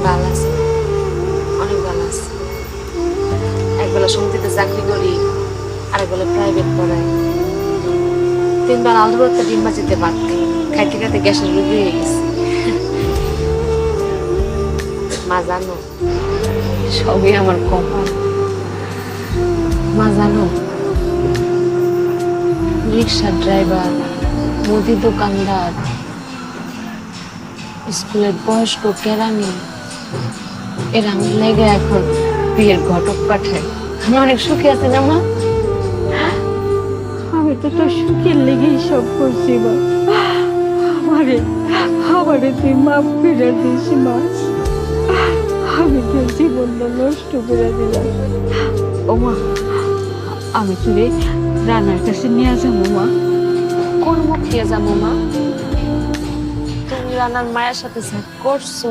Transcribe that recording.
ভালো আছে, অনেক ভালো আছে। একবেলা সমিতিতে চাকরি করি, আরেকবেলা প্রাইভেট পড়াই। 3 বার আলু ভর্তা ডিম ভাজিতে ভাত খাই, খাইতে খাইতে গ্যাসের রোগী হয়ে গেছে। মা জানো, সবই আমার কপাল। মা জানো, রিক্সার ড্রাইভার, মুদি দোকানদার, স্কুলের বয়স্ক কেরানি, এরা আমার লেগে এখন বিয়ের ঘটক পাঠায়। আমি অনেক সুখী আছি না মা? আমি তো তোর সুখের লেগেই সব করছি মা। আমারে আমারে তুই মাফ করে দিস মা। আমি তোর জীবনটা নষ্ট করে দিলাম। ও মা, আমি তোরে রানার কাছে নিয়ে যাবো মা। কোন মুখ দিয়ে যাবো মা? তুমি রানার মায়ের সাথে যা করছো,